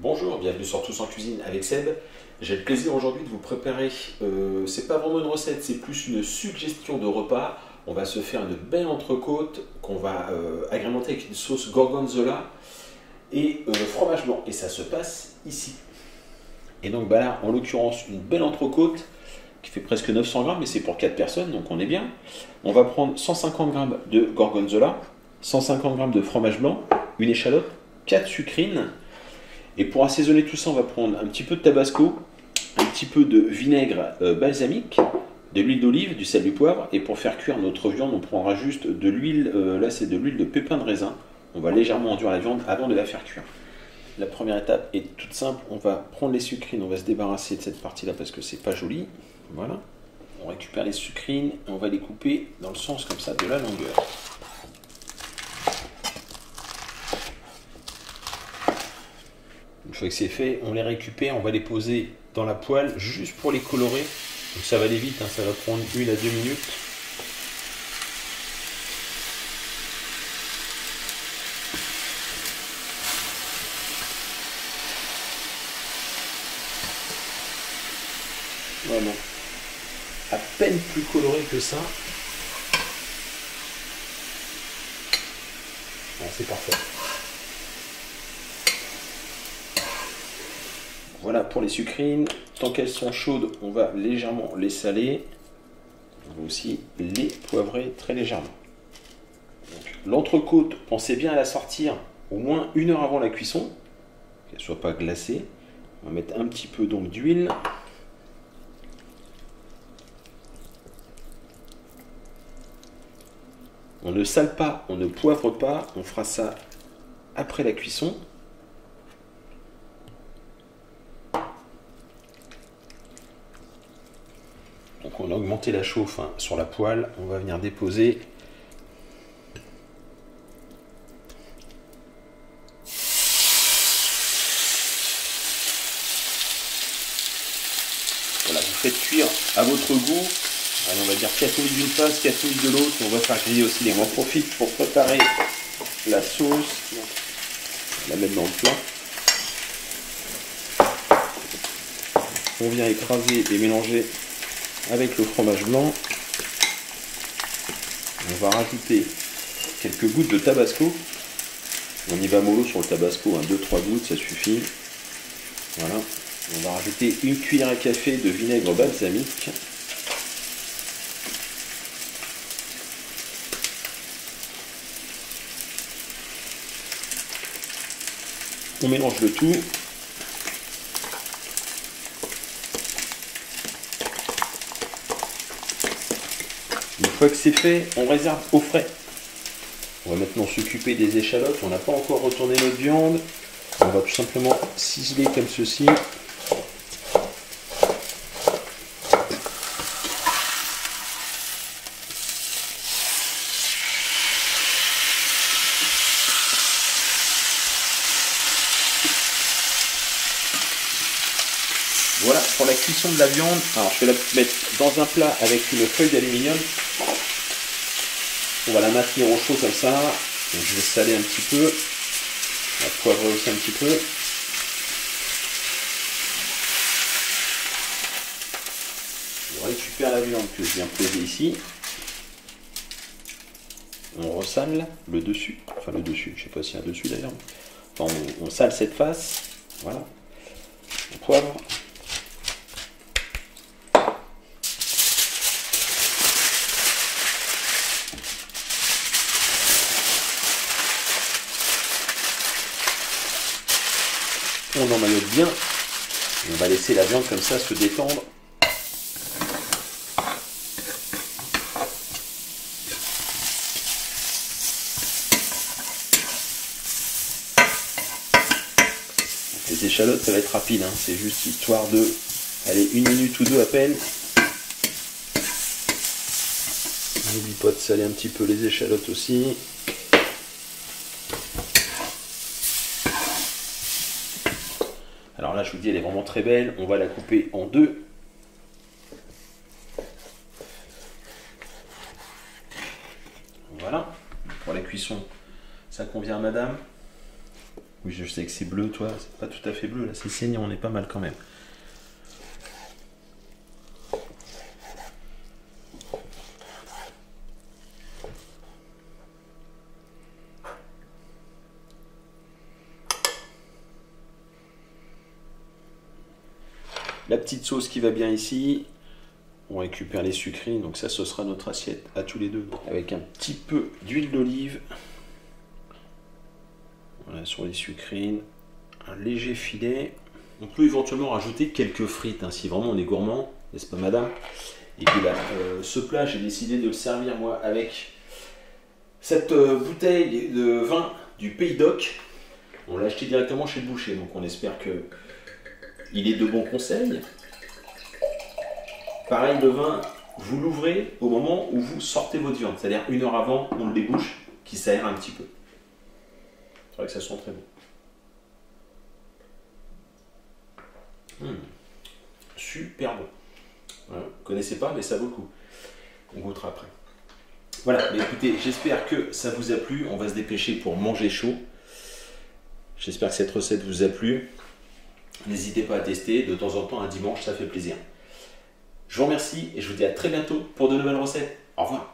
Bonjour, bienvenue sur Tous en Cuisine avec Seb. J'ai le plaisir aujourd'hui de vous préparer, c'est pas vraiment une recette, c'est plus une suggestion de repas. On va se faire une belle entrecôte qu'on va agrémenter avec une sauce gorgonzola et fromage blanc. Et ça se passe ici. Et donc bah là, en l'occurrence, une belle entrecôte qui fait presque 900 grammes, mais c'est pour 4 personnes, donc on est bien. On va prendre 150 grammes de gorgonzola, 150 grammes de fromage blanc, une échalote, 4 sucrines. Et pour assaisonner tout ça, on va prendre un petit peu de tabasco, un petit peu de vinaigre balsamique, de l'huile d'olive, du sel, du poivre. Et pour faire cuire notre viande, on prendra juste de l'huile, là c'est de l'huile de pépin de raisin. On va légèrement enduire la viande avant de la faire cuire. La première étape est toute simple, on va prendre les sucrines, on va se débarrasser de cette partie-là parce que c'est pas joli. Voilà. On récupère les sucrines et on va les couper dans le sens comme ça de la longueur. Une fois que c'est fait, on les récupère, on va les poser dans la poêle juste pour les colorer. Donc ça va aller vite, hein, ça va prendre 1 à 2 minutes. Voilà. À peine plus coloré que ça. Bon, c'est parfait. Voilà pour les sucrines. Tant qu'elles sont chaudes, on va légèrement les saler. On va aussi les poivrer très légèrement. L'entrecôte, pensez bien à la sortir au moins 1 heure avant la cuisson, qu'elle ne soit pas glacée. On va mettre un petit peu donc d'huile. On ne sale pas, on ne poivre pas, on fera ça après la cuisson. Donc on a augmenté la chauffe sur la poêle, on va venir déposer voilà, vous faites cuire à votre goût. Allez, on va dire 4 minutes d'une face, 4 minutes de l'autre. On va faire griller aussi les. On en profite pour préparer la sauce. On va la mettre dans le plat. On vient écraser et mélanger avec le fromage blanc. On va rajouter quelques gouttes de tabasco. On y va mollo sur le tabasco, 2-3 gouttes, ça suffit. Voilà. On va rajouter 1 cuillère à café de vinaigre balsamique. On mélange le tout. Une fois que c'est fait, on réserve au frais. On va maintenant s'occuper des échalotes. On n'a pas encore retourné notre viande. On va tout simplement ciseler comme ceci. Voilà pour la cuisson de la viande. Alors je vais la mettre dans un plat avec une feuille d'aluminium. On va la maintenir au chaud comme ça. Donc je vais saler un petit peu. On va poivrer aussi un petit peu. On récupère la viande que je viens poser ici. On ressale le dessus. Enfin le dessus, je ne sais pas s'il y a un dessus d'ailleurs. Enfin, on sale cette face. Voilà. On poivre. On emmaillote bien. On va laisser la viande comme ça se détendre. Les échalotes, ça va être rapide, hein. C'est juste histoire de, allez, 1 minute ou 2 à peine. N'oublie pas de saler un petit peu les échalotes aussi. Alors là, je vous dis, elle est vraiment très belle. On va la couper en 2. Voilà. Pour la cuisson, ça convient à madame. Oui, je sais que c'est bleu, toi, c'est pas tout à fait bleu, là, c'est saignant, on est pas mal quand même. La petite sauce qui va bien ici. On récupère les sucrines, donc ça, ce sera notre assiette à tous les deux. Avec un petit peu d'huile d'olive. Voilà, sur les sucrines. Un léger filet. On peut éventuellement rajouter quelques frites, hein, si vraiment on est gourmand, n'est-ce pas madame? Et puis là, ce plat, j'ai décidé de le servir moi avec cette bouteille de vin du Pays d'Oc. On l'a acheté directement chez le boucher, donc on espère que il est de bons conseils. Pareil, le vin, vous l'ouvrez au moment où vous sortez votre viande, c'est-à-dire 1 heure avant, on le débouche, qui s'aère un petit peu. C'est vrai que ça sent très bon. Super bon. Voilà, vous ne connaissez pas, mais ça vaut le coup. On goûtera après. Voilà, mais écoutez, j'espère que ça vous a plu. On va se dépêcher pour manger chaud. J'espère que cette recette vous a plu. N'hésitez pas à tester. De temps en temps, un dimanche, ça fait plaisir. Je vous remercie et je vous dis à très bientôt pour de nouvelles recettes. Au revoir.